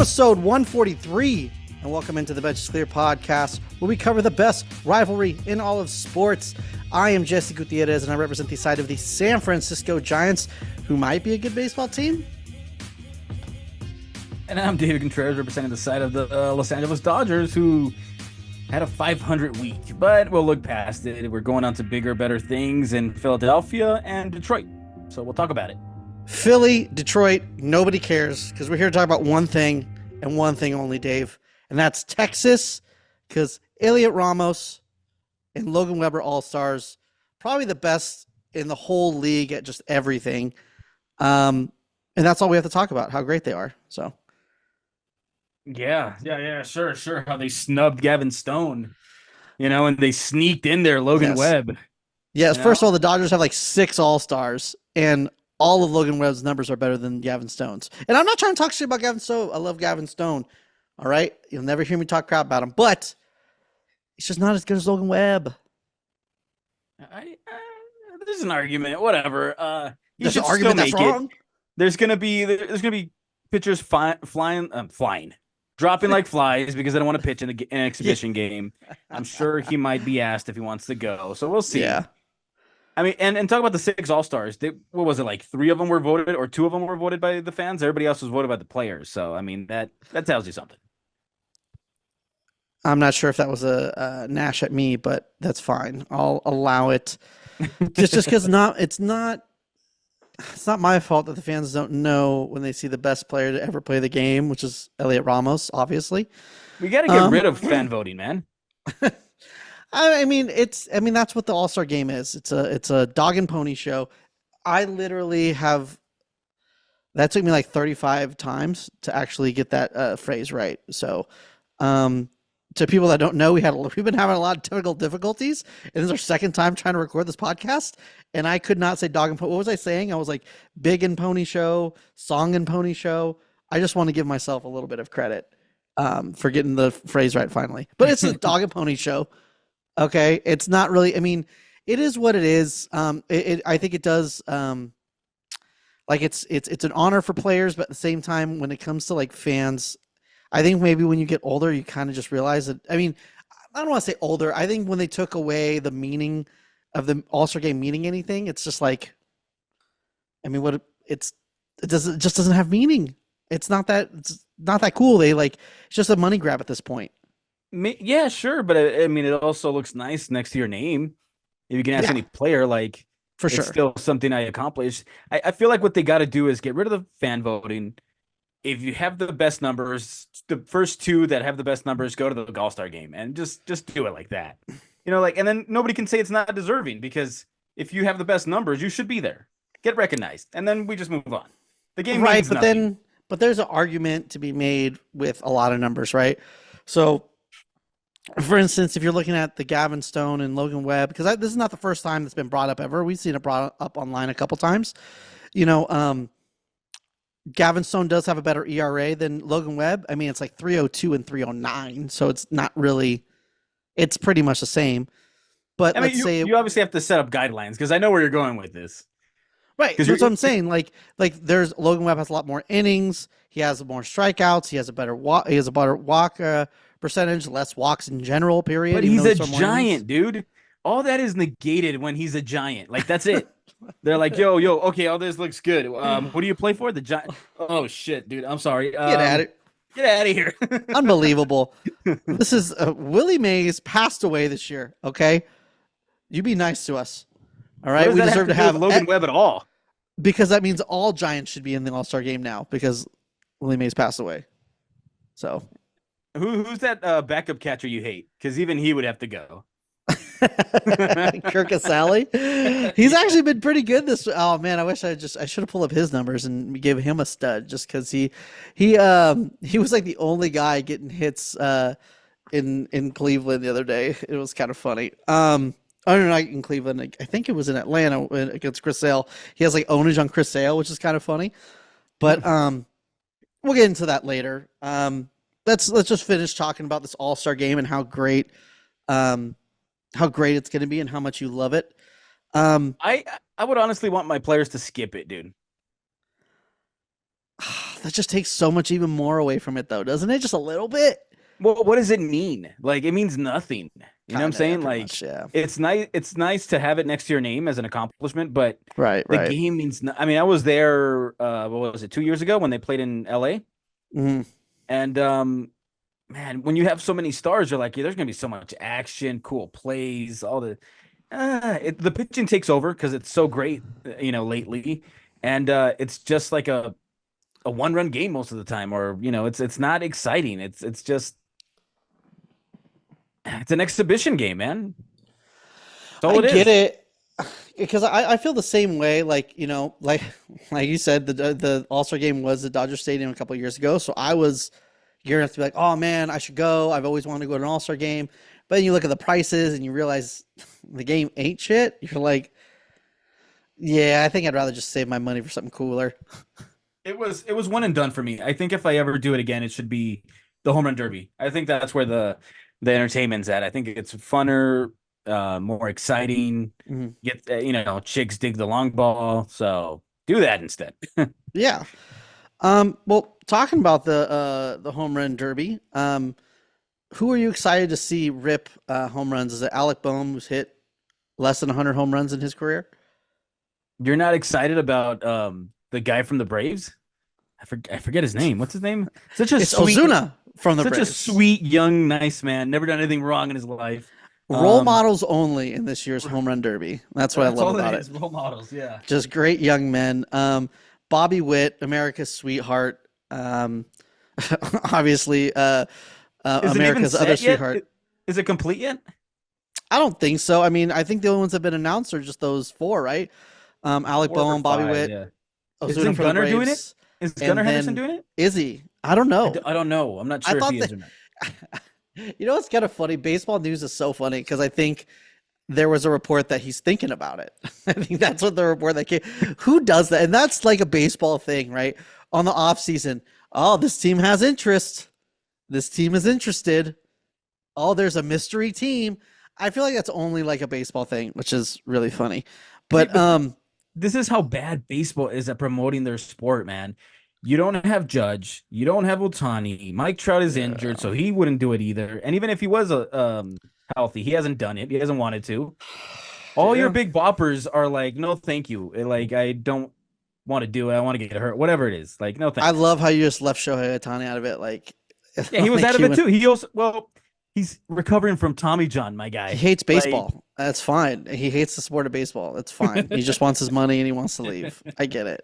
episode 143, and welcome into the Bench is Clear podcast, where we cover the best rivalry in all of sports. I am Jesse Gutierrez, and I represent the side of the San Francisco Giants, who might be a good baseball team. And I'm David Contreras, representing the side of the Los Angeles Dodgers, who had a 500 week, but we'll look past it. We're going on to bigger, better things in Philadelphia and Detroit, so we'll talk about it. Philly, Detroit, nobody cares, because we're here to talk about one thing and one thing only, Dave, and that's Texas, because Heliot, Ramos, and Logan Webb are all-stars, probably the best in the whole league at just everything, and that's all we have to talk about, how great they are. So Yeah, sure. How they snubbed Gavin Stone, and they sneaked in there Logan Webb. Yes, first of all, the Dodgers have like 6 all-stars, and all of Logan Webb's numbers are better than Gavin Stone's. And I'm not trying to talk shit about Gavin Stone. I love Gavin Stone. All right? You'll never hear me talk crap about him. But he's just not as good as Logan Webb. There's an argument. Whatever. There's an argument that's wrong. There's gonna be pitchers flying, dropping like flies because they don't want to pitch in an exhibition game. I'm sure he might be asked if he wants to go. So we'll see. Yeah. I mean, and talk about the 6 all-stars. What was it, like 3 of them were voted or 2 of them were voted by the fans? Everybody else was voted by the players. So, I mean, that tells you something. I'm not sure if that was a Nash at me, but that's fine. I'll allow it. just because it's not my fault that the fans don't know when they see the best player to ever play the game, which is Heliot Ramos, obviously. We got to get rid of fan voting, man. I mean, that's what the All-Star game is. It's a dog and pony show. I literally that took me like 35 times to actually get that phrase right. So, to people that don't know, we've been having a lot of technical difficulties, and this is our second time trying to record this podcast, and I could not say dog and pony. What was I saying? I was like big and pony show, song and pony show. I just want to give myself a little bit of credit for getting the phrase right finally. But it's a dog and pony show. Okay, it's not really. I mean, it is what it is. I think it does. Like it's an honor for players, but at the same time, when it comes to like fans, I think maybe when you get older, you kind of just realize that. I mean, I don't want to say older. I think when they took away the meaning of the All-Star game meaning anything, it's just like, I mean, it just doesn't have meaning. It's not that cool. It's just a money grab at this point. Yeah, sure, but I mean, it also looks nice next to your name. If you can ask any player, like, for sure, it's still something I accomplished. I feel like what they got to do is get rid of the fan voting. If you have the best numbers, the first 2 that have the best numbers go to the All-Star game, and just do it like that. And then nobody can say it's not deserving, because if you have the best numbers, you should be there, get recognized, and then we just move on. The game right, means but nothing. but there's an argument to be made with a lot of numbers, right? So, for instance, if you're looking at the Gavin Stone and Logan Webb, because this is not the first time that's been brought up ever. We've seen it brought up online a couple times. Gavin Stone does have a better ERA than Logan Webb. I mean, it's like 302 and 309, so it's not really. It's pretty much the same. But let's say you obviously have to set up guidelines, because I know where you're going with this. Right, that's what I'm saying. Like there's Logan Webb has a lot more innings. He has more strikeouts. He has a better walk. He has a better walk percentage, less walks in general. Period. But he's a giant, dude. All that is negated when he's a giant. Like, that's it. They're like, yo, okay, all this looks good. Who do you play for? The Giant. Oh shit, dude. I'm sorry. Get at it. Get out of here. Unbelievable. This is Willie Mays passed away this year. Okay, you be nice to us. All right, we deserve to have Logan Webb at all, because that means all Giants should be in the All-Star game now, because Willie Mays passed away. So, who's that backup catcher you hate? Because even he would have to go. Kirk Casale. He's actually been pretty good this. Oh man, I wish I should have pulled up his numbers and give him a stud, just because he was like the only guy getting hits in Cleveland the other day. It was kind of funny. I don't know, in Cleveland. I think it was in Atlanta against Chris Sale. He has like ownage on Chris Sale, which is kind of funny. But we'll get into that later. Let's just finish talking about this All-Star game and how great it's going to be and how much you love it. I would honestly want my players to skip it, dude. that just takes so much even more away from it, though, doesn't it? Just a little bit. Well, what does it mean? Like, it means nothing. You know what I'm Kinda, yeah, saying? pretty Like, much, yeah. it's nice. It's nice to have it next to your name as an accomplishment, but Right, the right. game means. I mean, I was there. What was it? 2 years ago when they played in LA, Mhm. and man, when you have so many stars, you're like, yeah, there's gonna be so much action, cool plays, all the. The pitching takes over because it's so great, lately, and it's just like a one-run game most of the time, or it's not exciting. It's just it's an exhibition game, man. That's I all it get is. it because I feel the same way. Like like you said, the All Star game was at Dodger Stadium a couple of years ago, so I was gearing up to be like, oh man, I should go. I've always wanted to go to an All Star game, but then you look at the prices and you realize the game ain't shit. You're like, yeah, I think I'd rather just save my money for something cooler. It was one and done for me. I think if I ever do it again, it should be the home run derby. I think that's where the entertainment's at. I think it's funner, more exciting. Mhm. Get chicks dig the long ball, so do that instead. Yeah. Well, talking about the home run derby, who are you excited to see rip home runs? Is it Alec Bohm, who's hit less than 100 home runs in his career? You're not excited about the guy from the Braves? I forget his name. What's his name? It's Ozuna from the Such a Braves. sweet young nice man. Never done anything wrong in his life. Role Um, models only in this year's home run derby. That's what I that's love all about it it. is. Role models. Yeah. Just great young men. Bobby Witt, America's sweetheart. Um, obviously, Is it even America's other set yet? sweetheart. Is it complete yet? I don't think so. I mean, I think the only ones that have been announced are just those four, right? Alec 4 or Bohm, Bobby 5? Witt, Yeah. Ozuna Isn't for the Gunner doing it? Braves, Is Gunnar and Henderson then doing it? Izzy. I don't know. I don't know. I'm not I sure if thought he that. is or not. You know what's kind of funny? Baseball news is so funny because I think there was a report that he's thinking about it. I think that's what the report that came. Who does that? And that's like a baseball thing, right? On the off season, oh, this team has interest. This team is interested. Oh, there's a mystery team. I feel like that's only like a baseball thing, which is really funny. See, But but this is how bad baseball is at promoting their sport, man. You don't have Judge. You don't have Otani. Mike Trout is injured, yeah, so he wouldn't do it either. And even if he was healthy, he hasn't done it. He hasn't wanted to. All your yeah. big boppers are like, no, thank you. Like, I don't want to do it. I want to get hurt. Whatever it is. Like, no I thanks. love how you just left Shohei Ohtani out of it. Like, Yeah, he was like out of it too. He also, well, he's recovering from Tommy John, my he guy. hates Like, baseball. That's fine. He hates the sport of baseball. That's fine. He just wants his money and he wants to leave. I get it.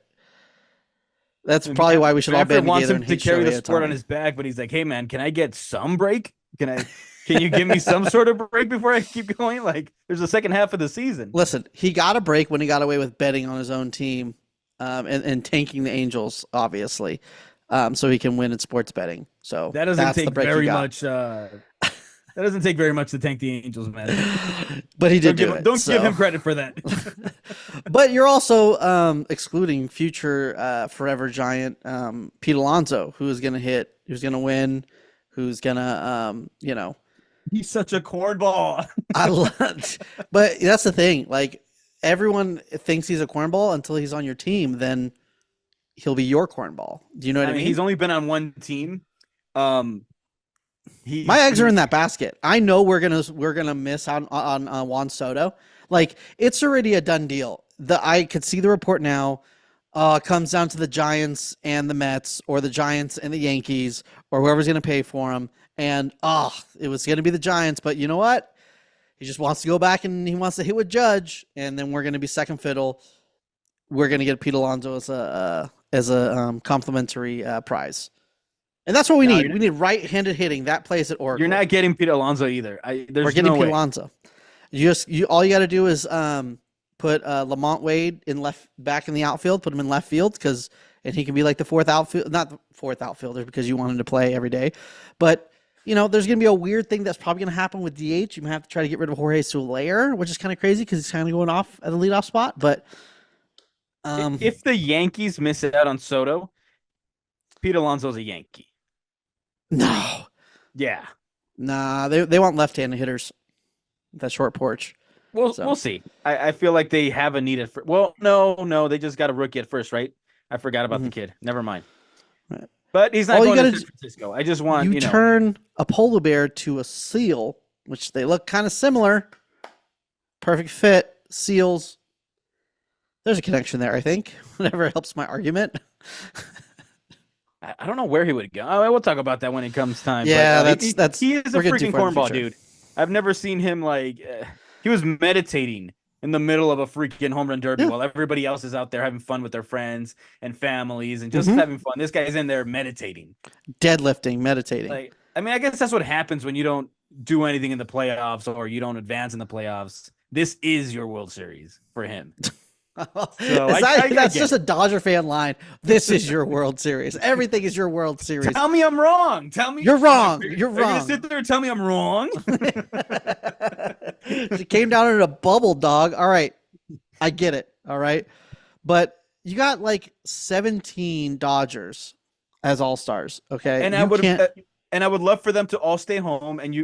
That's probably why we should all Manfred band wants together him and to hate carry the Shohei sport on Ohtani. his back, but he's like, "Hey, man, can I get some break? Can you give me some sort of break before I keep going? Like, there's a second half of the season." Listen, he got a break when he got away with betting on his own team, and tanking the Angels, obviously, so he can win in sports betting. So That doesn't that's the take break he very got. much. That doesn't take very much to tank the Angels, man. But he did Don't do give it. don't give So, him credit for that. but you're also excluding future forever giant Pete Alonso, who's going to hit, who's going to win, who's going to He's such a cornball. I love, but that's the thing. Like everyone thinks he's a cornball until he's on your team. Then he'll be your cornball. Do you know what I I mean, mean? he's only been on one team. Um, My eggs are in he that basket. I know we're gonna miss out on Juan Soto. Like it's already a done deal. I could see the report now. It comes down to the Giants and the Mets, or the Giants and the Yankees, or whoever's gonna pay for him. And it was gonna be the Giants, but you know what? He just wants to go back and he wants to hit with Judge, and then we're gonna be second fiddle. We're gonna get Pete Alonso as a complimentary prize. And that's what we no, need. We need right-handed hitting. That plays at you're Oracle. not getting Pete Alonso either. We're There's getting no Pete way. Alonso. You all you got to do is put Lamont Wade in back in the outfield. Put him in left field and he can be like the fourth outfield, not the fourth outfielder because you want him to play every day. But there's gonna be a weird thing that's probably gonna happen with DH. You might have to try to get rid of Jorge Soler, which is kind of crazy because he's kind of going off at the leadoff spot. But If the Yankees miss out on Soto, Pete Alonso's a Yankee. no, Yeah. nah, they want left-handed hitters. That short porch. We'll see. I feel like they have a need at first. Well, no, they just got a rookie at first, right? I forgot about the Mhm. kid. Never mind. But he's not All you going to gotta San Francisco. I just want, you turn a polar bear to a seal, which they look kind of similar. Perfect fit. Seals. There's a connection there, I think. Whatever helps my argument. I don't know where he would go. We'll talk about that when it comes time. Yeah, but, that's he is a we're gonna do freaking for in the cornball, future. dude. I've never seen him like he was meditating in the middle of a freaking home run derby Yeah. while everybody else is out there having fun with their friends and families and just Mhm. having fun. This guy's in there meditating. Deadlifting, meditating. Like, I mean, I guess that's what happens when you don't do anything in the playoffs or you don't advance in the playoffs. This is your World Series for him. So That's just a Dodger fan line. This is your World Series. Everything is your World Series. Tell me I'm wrong. Tell me you're wrong. You're Are you wrong. gonna sit there and tell me I'm wrong? She came down in a bubble, dog. All right, I get it. All right, but you got like 17 Dodgers as all stars. Okay, And I would love for them to all stay home. And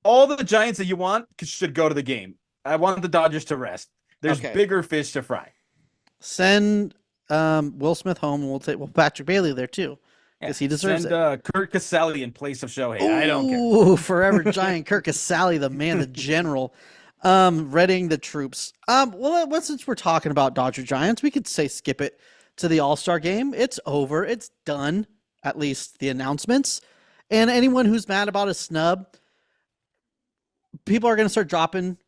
all the Giants that you want should go to the game. I want the Dodgers to rest. There's bigger fish to fry. Send Will Smith home, and we'll take Patrick Bailey there too, because he deserves it. Kurt Caselli in place of Shohei. Ooh, I don't care. Forever Giant Kurt Caselli, the man, the general, readying the troops. Well, since we're talking about Dodger Giants, we could say skip it to the All-Star game. It's over. It's done. At least the announcements. And anyone who's mad about a snub, people are going to start dropping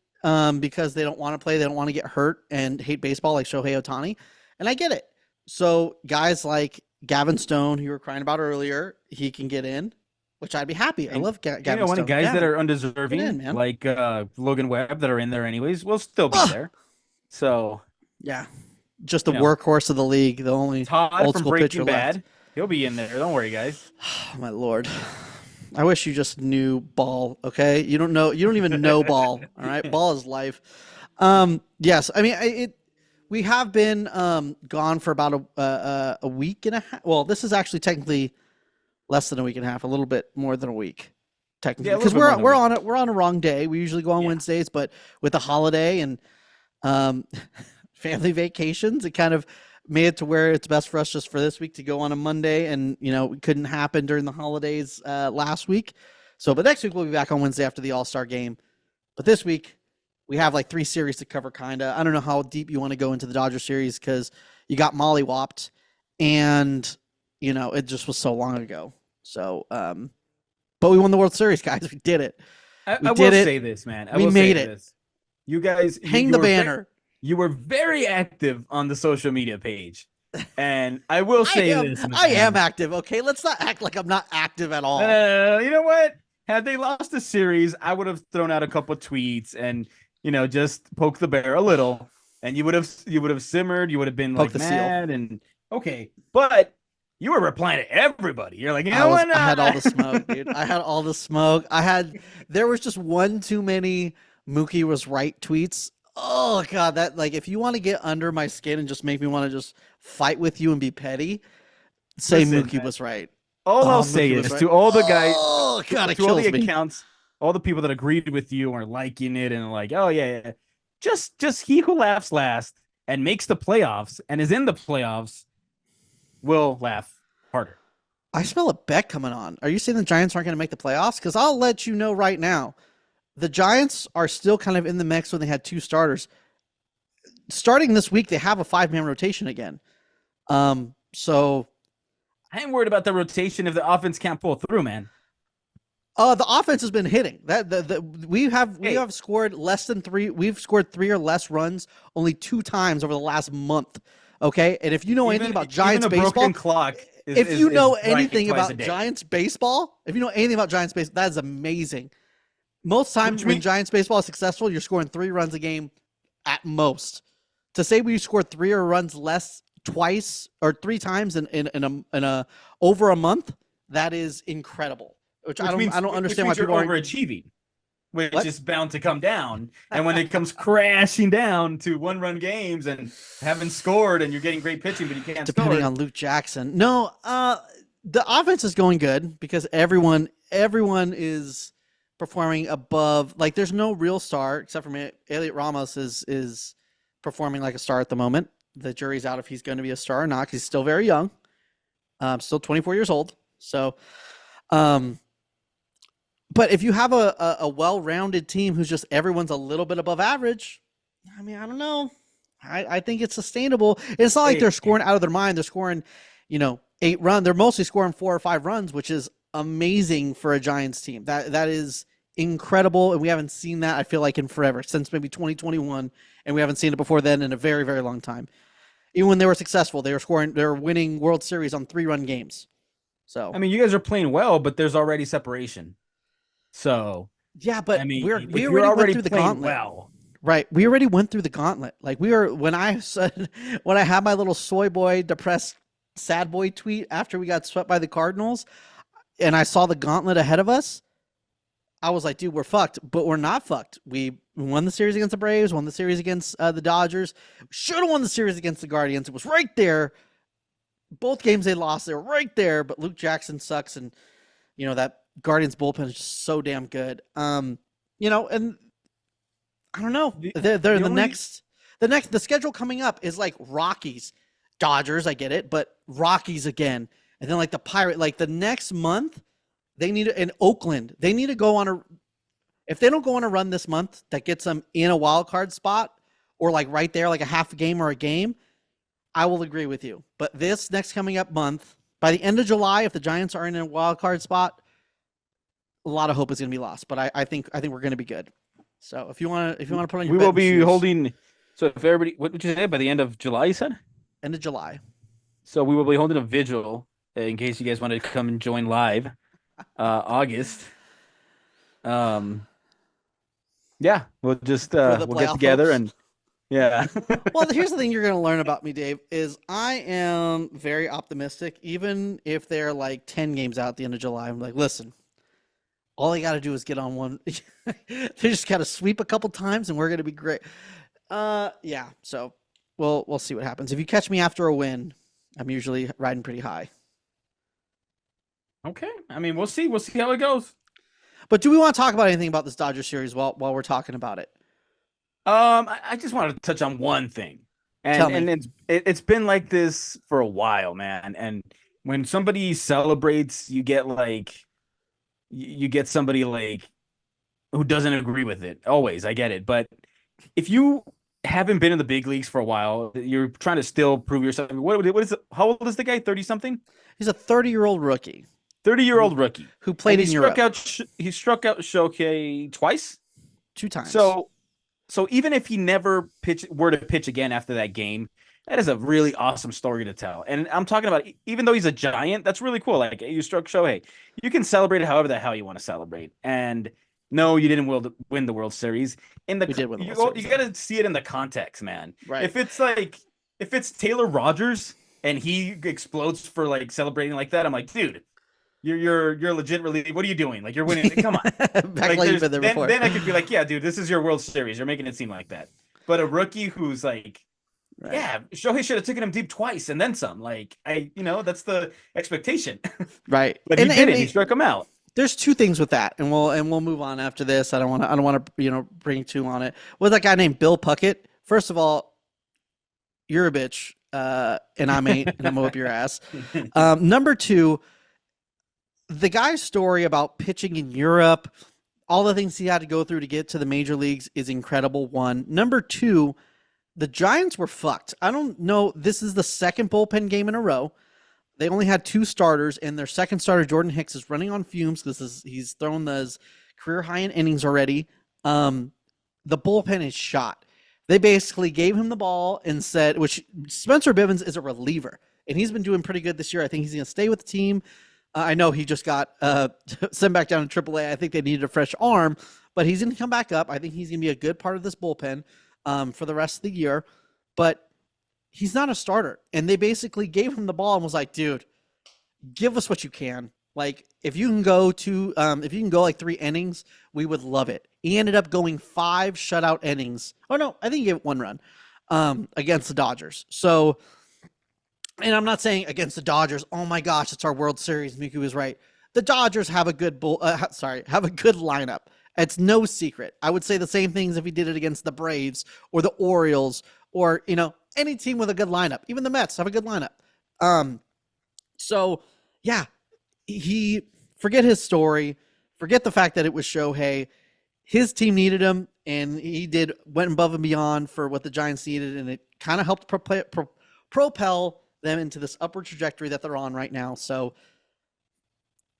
because they don't want to play. They don't want to get hurt and hate baseball like Shohei Ohtani. And I get it. So guys like Gavin Stone, who you were crying about earlier, he can get in, which I'd be happy. I love Gavin Stone. One of guys that are undeserving, like Logan Webb, that are in there anyways, will still be there. So yeah, just the workhorse of the league, the only Todd old from school Breaking pitcher Bad. left. He'll be in there. Don't worry, guys. Oh, my Lord. I wish you just knew ball. Okay. You don't even know ball. All right. Ball is life. Yes. I mean, we have been gone for about a week and a half. Well, this is actually technically less than a week and a half, a little bit more than a week, technically, because we're on a wrong day. We usually go on Wednesdays, but with the holiday and family vacations, it kind of made it to where it's best for us just for this week to go on a Monday, and it couldn't happen during the holidays last week. So, but next week we'll be back on Wednesday after the All-Star game. But this week we have like 3 series to cover, kinda. I don't know how deep you want to go into the Dodger series because you got mollywopped, and it just was so long ago. So, but we won the World Series, guys. We did it. I will say this, man. We made it. You guys hang the banner. You were very active on the social media page. And I will say this. Man. I am active, okay? Let's not act like I'm not active at all. You know what? Had they lost the series, I would have thrown out a couple of tweets and, just poke the bear a little. And you would have simmered. You would have been like mad and okay. But you were replying to everybody. You're like, I had all the smoke, dude. I had all the smoke. There was just one too many Mookie was right tweets. Oh God, that if you want to get under my skin and just make me want to just fight with you and be petty, say Mookie was right. All I'll say is to all the guys, to all the accounts, all the people that agreed with you or liking it and like, oh yeah. Just he who laughs last and makes the playoffs and is in the playoffs will laugh harder. I smell a bet coming on. Are you saying the Giants aren't going to make the playoffs? Because I'll let you know right now. The Giants are still kind of in the mix when they had 2 starters. Starting this week, they have a 5-man rotation again. So I ain't worried about the rotation if the offense can't pull through, man. The offense has been hitting. We have scored less than 3. We've scored 3 or less runs only 2 times over the last month. Okay, and if you know anything about Giants baseball, if you know anything about Giants baseball, that is amazing. Most times when Giants baseball is successful, you're scoring 3 runs a game at most. To say we scored 3 or runs less twice or 3 times in a over a month, that is incredible. I don't understand why people are overachieving, which is bound to come down. And when it comes crashing down to 1-run games and haven't scored, and you're getting great pitching, but you can't depending on Luke Jackson. No, the offense is going good because everyone is performing above. Like, there's no real star except for me. Heliot Ramos is performing like a star at the moment. The jury's out if he's going to be a star or not because he's still very young. Still 24 years old. So, um, but if you have a well-rounded team who's just everyone's a little bit above average, I mean, I don't know. I think it's sustainable. It's not like they're scoring out of their mind. They're scoring, 8 runs. They're mostly scoring 4 or 5 runs, which is amazing for a Giants team. That is incredible, and we haven't seen that, I feel like, in forever, since maybe 2021, and we haven't seen it before then in a very, very long time. Even when they were successful, they were winning World Series on 3-run games. So I mean, you guys are playing well, but there's already separation. So yeah, but I mean, we if already you're went already through the playing gauntlet. well, Right. We already went through the gauntlet. Like when I said, when I had my little soy boy depressed sad boy tweet after we got swept by the Cardinals and I saw the gauntlet ahead of us, I was like, dude, we're fucked, but we're not fucked. We won the series against the Braves, won the series against the Dodgers, should have won the series against the Guardians. It was right there. Both games they lost, they were right there, but Luke Jackson sucks. And, that Guardians bullpen is just so damn good. And I don't know. The schedule coming up is like Rockies, Dodgers. I get it, but Rockies again, and then like the Pirate. Like the next month, they need in Oakland. They need to go on a. If they don't go on a run this month that gets them in a wild card spot, or like right there, like a half a game or a game, I will agree with you. But this next coming up month, by the end of July, if the Giants are in a wild card spot, a lot of hope is going to be lost. But I think we're going to be good. So if you want to put on your we will be shoes, holding. So if everybody, what did you say by the end of July? You said end of July. so. We will be holding a vigil in case you guys want to come and join live. August. Yeah, we'll just we'll get together hopes. and yeah. Well, here's the thing you're going to learn about me, Dave, is I am very optimistic. Even if they're like 10 games out at the end of July, I'm like, listen, all they got to do is get on one. They just got to sweep a couple times, and we're going to be great. Yeah. So we'll see what happens. If you catch me after a win, I'm usually riding pretty high. Okay. I mean, we'll see. We'll see how it goes. But do we want to talk about anything about this Dodger series while we're talking about it? I just wanted to touch on one thing, and it's been like this for a while, man. And when somebody celebrates, you get somebody like who doesn't agree with it. Always, I get it. But if you haven't been in the big leagues for a while, you're trying to still prove yourself. What is it? How old is the guy? 30 something? He's a 30-year-old rookie. 30-year-old rookie who played in Europe. He struck out Shohei twice, 2 times. So even if he never were to pitch again after that game, that is a really awesome story to tell. And I'm talking about, even though he's a Giant, that's really cool. Like, you struck Shohei. You can celebrate it however the hell you want to celebrate. And no, you didn't win the World Series. We did win the World Series. You got to see it in the context, man. Right. If it's Taylor Rogers and he explodes for like celebrating like that, I'm like, dude, you're legitimately, what are you doing? Like, you're winning. Come on. Then I could be like, yeah, dude, this is your World Series. You're making it seem like that. But a rookie who's like, right. Yeah, Shohei should have taken him deep twice and then some. Like, that's the expectation. Right. But he did it. He struck him out. There's 2 things with that, and we'll move on after this. I don't want to bring 2 on it. With that guy named Bill Puckett. First of all, you're a bitch, and I'm and I'm gonna whip your ass. Number 2, the guy's story about pitching in Europe, all the things he had to go through to get to the major leagues is incredible. 1. Number 2, the Giants were fucked. I don't know. This is the second bullpen game in a row. They only had 2 starters, and their second starter, Jordan Hicks, is running on fumes because he's thrown those career high in innings already. The bullpen is shot. They basically gave him the ball and said, which Spencer Bivens is a reliever, and he's been doing pretty good this year. I think he's going to stay with the team. I know he just got sent back down to AAA. I think they needed a fresh arm, but he's going to come back up. I think he's going to be a good part of this bullpen for the rest of the year. But he's not a starter. And they basically gave him the ball and was like, dude, give us what you can. Like, if you can go like 3 innings, we would love it. He ended up going 5 shutout innings. Oh, no, I think he gave it 1 run against the Dodgers. So, and I'm not saying against the Dodgers, oh my gosh, it's our World Series. Mookie was right. The Dodgers have a good have a good lineup. It's no secret. I would say the same things if he did it against the Braves or the Orioles or, any team with a good lineup. Even the Mets have a good lineup. So, yeah, forget his story, forget the fact that it was Shohei. His team needed him, and he went above and beyond for what the Giants needed, and it kind of helped propel them into this upward trajectory that they're on right now. So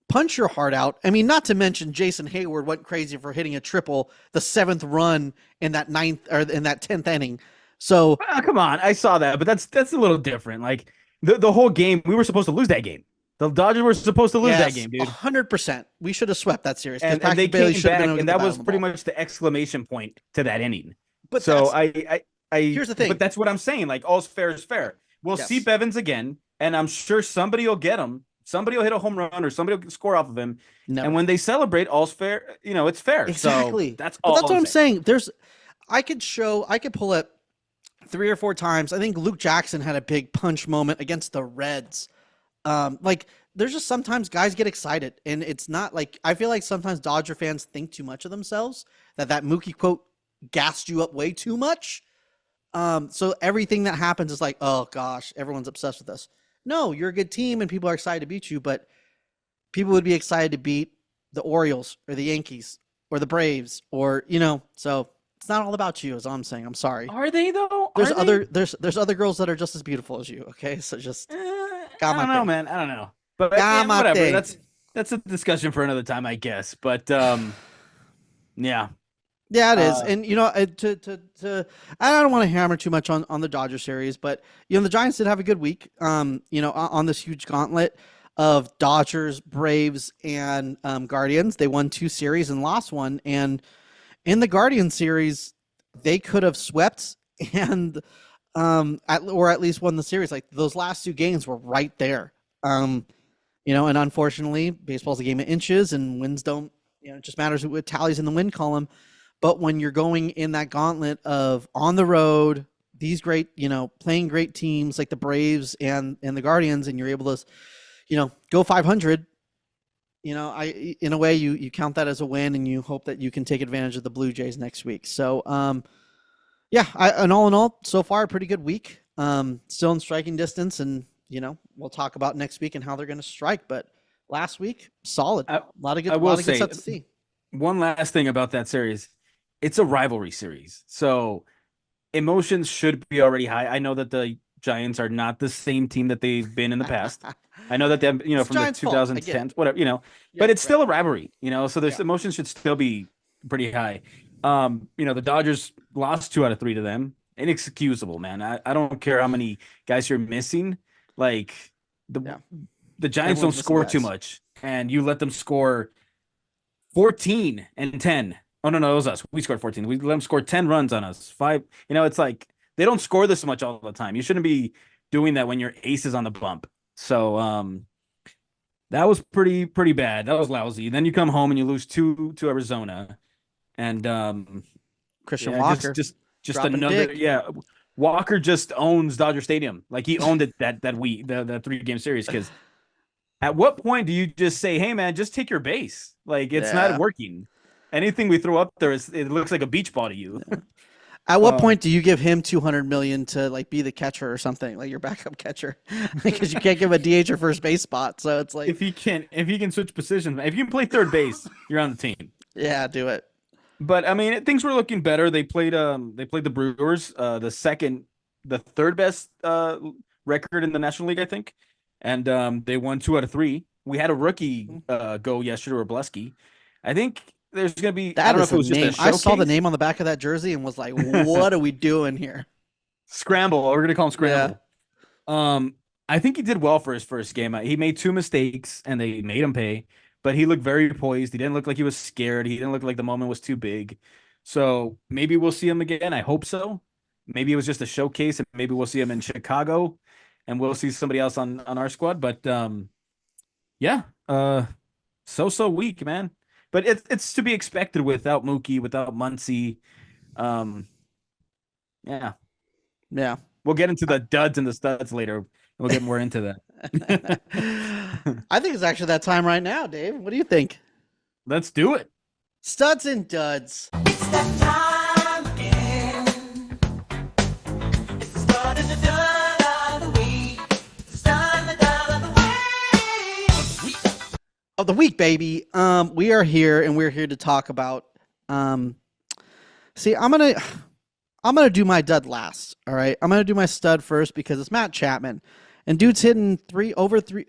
punch your heart out. I mean, not to mention Jason Hayward went crazy for hitting a triple, the 7th run in that 10th inning. So come on, I saw that, but that's a little different. Like the whole game, we were supposed to lose that game. The Dodgers were supposed to lose that game, dude. 100%. We should have swept that series. And they came back, and that was pretty much the exclamation point to that inning. But so I here's the thing. But that's what I'm saying. Like, all's fair is fair. We'll see Bevins again, and I'm sure somebody will get him. Somebody will hit a home run, or somebody will score off of him. No. And when they celebrate, all's fair. It's fair. Exactly. So that's all. That's what I'm saying. I could pull it 3 or 4 times. I think Luke Jackson had a big punch moment against the Reds. There's just sometimes guys get excited, and it's not like, I feel like sometimes Dodger fans think too much of themselves, that Mookie quote gassed you up way too much. So everything that happens is like, oh gosh, everyone's obsessed with us. No, you're a good team and people are excited to beat you, but people would be excited to beat the Orioles or the Yankees or the Braves or, so it's not all about you, is all I'm saying. I'm sorry. Are they though? There's other girls that are just as beautiful as you. Okay. So just, I don't know, man. I don't know, but whatever. That's a discussion for another time, I guess. But, yeah. Yeah, it is. And, I don't want to hammer too much on the Dodger series, but, the Giants did have a good week, on this huge gauntlet of Dodgers, Braves, and Guardians. They won 2 series and lost one. And in the Guardian series, they could have swept and, or at least won the series. Like, those last 2 games were right there. And unfortunately, baseball's a game of inches, and wins don't, it just matters what tallies in the win column. But when you're going in that gauntlet of on the road, these great, playing great teams like the Braves and the Guardians, and you're able to, go 500, in a way you count that as a win, and you hope that you can take advantage of the Blue Jays next week. So, and all in all, so far a pretty good week. Still in striking distance, and we'll talk about next week and how they're going to strike. But last week, solid. A lot of good stuff to see. One last thing about that series. It's a rivalry series, so emotions should be already high. I know that the Giants are not the same team that they've been in the past. I know that them, from Giants' the 2010s, whatever, but it's still a rivalry, so there's emotions should still be pretty high. The Dodgers lost 2 out of 3 to them. Inexcusable, man. I don't care how many guys you're missing. Like the Giants don't score too much, and you let them score 14 and 10. Oh, no, it was us. We scored 14. We let them score 10 runs on us. 5. It's like they don't score this much all the time. You shouldn't be doing that when your ace is on the bump. So that was pretty bad. That was lousy. Then you come home and you lose 2 to Arizona. And Christian Walker. Just another. Yeah. Walker just owns Dodger Stadium. Like, he owned it that week, the 3-game series. Because at what point do you just say, hey, man, just take your base? Like, it's not working. Anything we throw up there, it looks like a beach ball to you. At what point do you give him $200 million to be the catcher or something, like your backup catcher? Because you can't give a DH or first base spot. So it's like, if he can switch positions, if you can play third base, you're on the team. Yeah, do it. But I mean, things were looking better. They played the Brewers, the third best record in the National League, I think, and they won 2 out of 3. We had a rookie go yesterday, Robleski. I think there's going to be that. I don't know if it was just a showcase. I saw the name on the back of that jersey and was like, "What are we doing here?" Scramble. We're going to call him Scramble. Yeah. I think he did well for his first game. He made 2 mistakes and they made him pay, but he looked very poised. He didn't look like he was scared. He didn't look like the moment was too big. So maybe we'll see him again. I hope so. Maybe it was just a showcase, and maybe we'll see him in Chicago, and we'll see somebody else on our squad. But so weak, man. But it's to be expected without Mookie, without Muncy. Yeah. We'll get into the duds and the studs later. We'll get more into that. I think it's actually that time right now, Dave. What do you think? Let's do it. Studs and duds. It's that time again. It's the stud and the dud of the week. The stud and the dud of the week. of the week, baby. We are here and we're here to talk about. See, I'm gonna do my dud last. All right, I'm gonna do my stud first because it's Matt Chapman, and dude's hitting over three.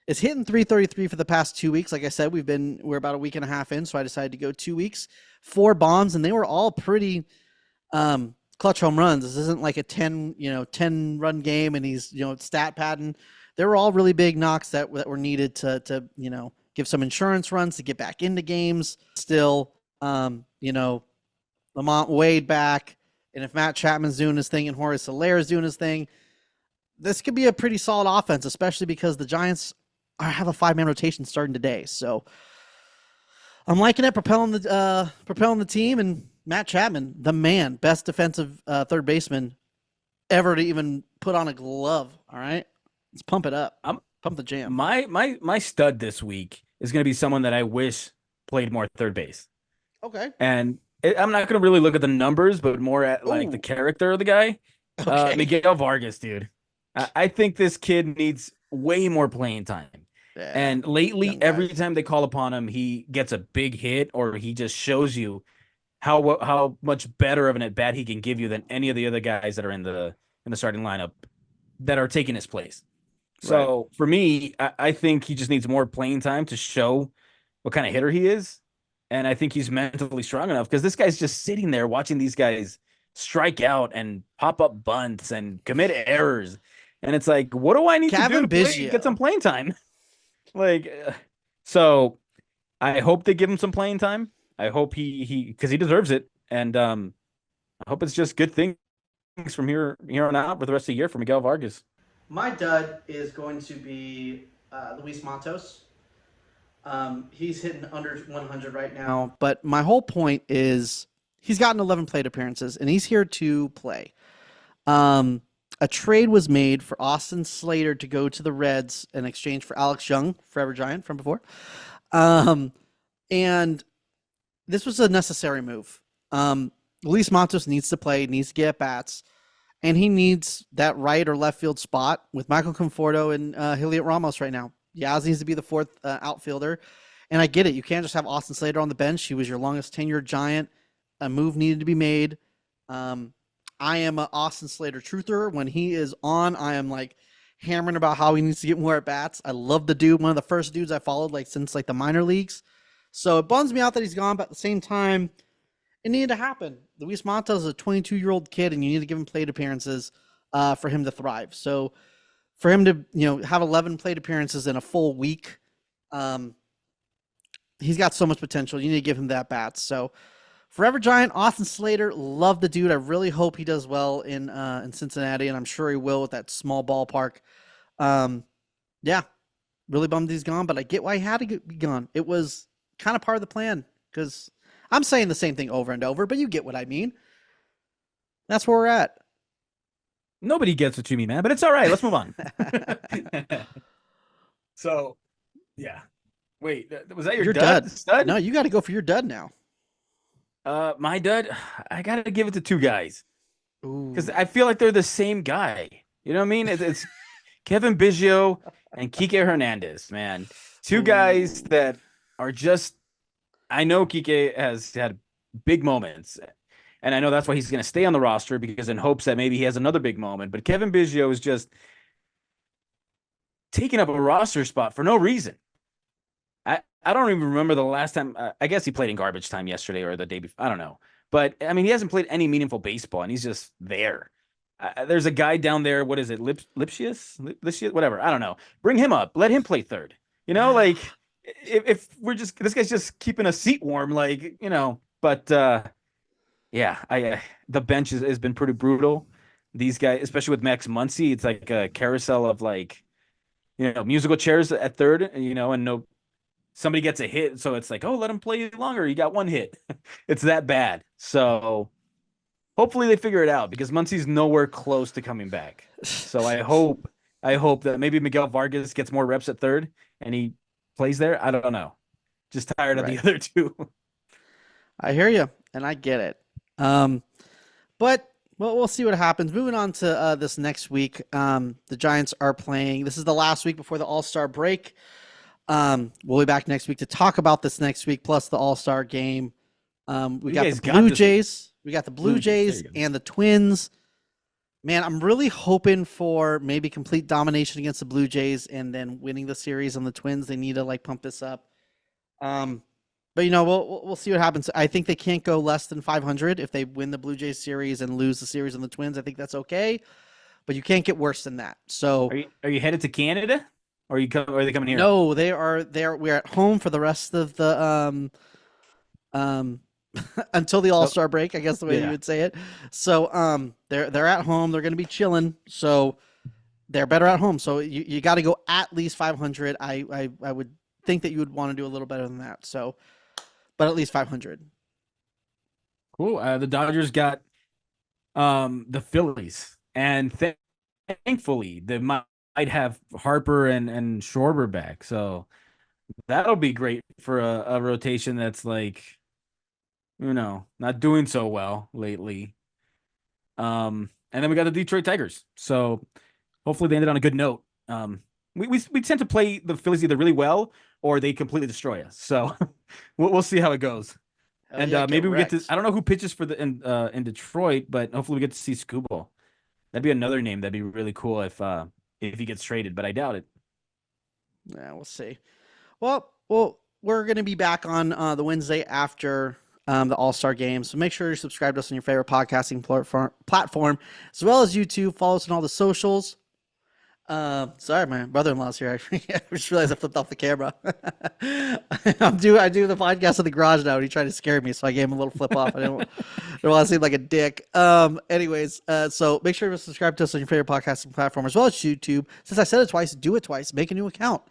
It's hitting 333 for the past 2 weeks. Like I said, we're about a week and a half in, so I decided to go 2 weeks, 4 bombs, and they were all pretty clutch home runs. This isn't like a 10 run game, and he's stat padding. They were all really big knocks that were needed to give some insurance runs to get back into games. Still, Lamont Wade back, and if Matt Chapman's doing his thing and Jorge Soler is doing his thing, this could be a pretty solid offense, especially because the Giants have a 5-man rotation starting today. So I'm liking it, propelling the team, and Matt Chapman, the man, best defensive third baseman ever to even put on a glove. All right, let's pump it up. Pump the jam. My stud this week is going to be someone that I wish played more third base. Okay. And I'm not going to really look at the numbers, but more at like the character of the guy. Okay. Miguel Vargas, dude. I think this kid needs way more playing time. Yeah, and lately, young guys. every time they call upon him, he gets a big hit, or he just shows you how much better of an at bat he can give you than any of the other guys that are in the starting lineup that are taking his place. So for me, I think he just needs more playing time to show what kind of hitter he is, and I think he's mentally strong enough because this guy's just sitting there watching these guys strike out and pop up bunts and commit errors. And it's like, what do I need to do to get some playing time? So I hope they give him some playing time. I hope he because he deserves it. And I hope it's just good things from here on out for the rest of the year for Miguel Vargas. My dud is going to be Luis Matos. He's hitting under 100 right now. But my whole point is he's gotten 11 plate appearances, and he's here to play. A trade was made for Austin Slater to go to the Reds in exchange for Alex Young, Forever Giant from before. And this was a necessary move. Luis Matos needs to play, needs to get at bats, and he needs that right or left field spot with Michael Conforto and Heliot Ramos right now. Yaz needs to be the fourth outfielder. And I get it. You can't just have Austin Slater on the bench. He was your longest tenured Giant. A move needed to be made. I am an Austin Slater truther. When he is on, I am like hammering about how he needs to get more at bats. I love the dude. One of the first dudes I followed since the minor leagues. So it bums me out that he's gone, but at the same time, it needed to happen. Luis Matos is a 22-year-old kid, and you need to give him plate appearances for him to thrive. So for him to have 11 plate appearances in a full week, he's got so much potential. You need to give him that bats. So Forever Giant, Austin Slater, love the dude. I really hope he does well in Cincinnati, and I'm sure he will with that small ballpark. Yeah, really bummed he's gone, but I get why he had to be gone. It was kind of part of the plan because I'm saying the same thing over and over, but you get what I mean. That's where we're at. Nobody gets what you mean, man, but it's all right. Let's move on. So, yeah. Wait, was that your dud? Stud? No, you got to go for your dud now. My dud, I got to give it to two guys because I feel like they're the same guy. You know what I mean? It's Kevin Biggio and Kike Hernandez, man. Two guys that are just, I know Kike has had big moments, and I know that's why he's going to stay on the roster because in hopes that maybe he has another big moment. But Kevin Biggio is just taking up a roster spot for no reason. I don't even remember the last time. I guess he played in garbage time yesterday or the day before. I don't know. But, I mean, he hasn't played any meaningful baseball, and he's just there. There's a guy down there. What is it? Lipsius? Whatever. I don't know. Bring him up. Let him play third. If we're just – this guy's just keeping a seat warm, But, yeah, the bench has been pretty brutal. These guys, especially with Max Muncy, it's like a carousel of, musical chairs at third, and no – somebody gets a hit, so it's like, oh, let him play longer. He got one hit. It's that bad. So hopefully they figure it out because Muncy's nowhere close to coming back. So I hope that maybe Miguel Vargas gets more reps at third and he plays there. I don't know. Just tired of the other two. I hear you, and I get it. But we'll see what happens. Moving on to this next week, the Giants are playing. This is the last week before the All-Star break. We'll be back next week to talk about this next week, plus the All-Star game. We got the got Blue this- Jays. We got the Blue Blue Jays, Jays there you go. and the Twins. Man, I'm really hoping for maybe complete domination against the Blue Jays and then winning the series on the Twins. They need to like pump this up. But you know, we'll see what happens. I think they can't go less than 500 if they win the Blue Jays series and lose the series on the Twins. I think that's okay, but you can't get worse than that. So Are you headed to Canada, or are they coming here? no, they are. We're at home for the rest of the until the All-Star break, I guess the way you Yeah. would say it. So they're at home. They're going to be chilling. So they're better at home. So you got to go at least 500. I would think that you would want to do a little better than that. So, but at least 500. Cool. The Dodgers got the Phillies, and thankfully they might have Harper and Schwarber back. So that'll be great for a rotation that's like, not doing so well lately. And then we got the Detroit Tigers. So hopefully they ended on a good note. We tend to play the Phillies either really well or they completely destroy us. So we'll see how it goes. Hell And yeah, get maybe we get to. wrecked. I don't know who pitches for in Detroit, but hopefully we get to see Scooble. That'd be another name that'd be really cool if he gets traded, but I doubt it. Yeah, we'll see. Well, we're going to be back on the Wednesday after the All-Star game. So make sure you subscribe to us on your favorite podcasting platform, as well as YouTube. Follow us on all the socials. Sorry, my brother-in-law's here. I just realized I flipped off the camera. I do the podcast in the garage now, and he tried to scare me, so I gave him a little flip off. I don't want to seem like a dick. Anyways, so make sure to subscribe to us on your favorite podcasting platform, as well as YouTube. Since I said it twice, do it twice. Make a new account.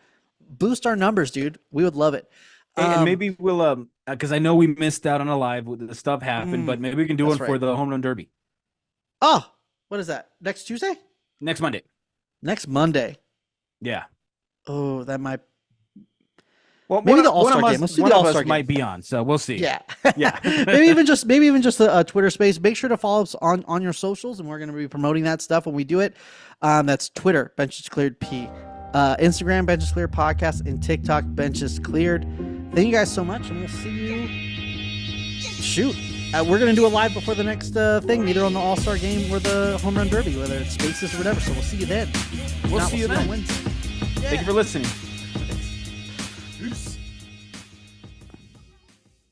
Boost our numbers, dude. We would love it. And maybe we'll because I know we missed out on a live with the stuff happened, but maybe we can do one that's for right. the home run derby Oh, what is that? Next Tuesday? next Monday. Next Monday. Yeah. Oh, that might. Well, Maybe the one of All-Star us- game. Let's do one the of us All-Star game. might be on, so we'll see. Yeah. Yeah. maybe even just a Twitter space. Make sure to follow us on your socials, and we're going to be promoting that stuff when we do it. That's Twitter, Benches Cleared P, Instagram, Benches Cleared Podcast, and TikTok, Benches Cleared. Thank you guys so much, and we'll see you. Shoot. We're going to do a live before the next thing, either on the All-Star game or the Home Run Derby, whether it's Spaces or whatever. So we'll see you then. We'll Not, see you on then. Wednesday. Thank you for listening.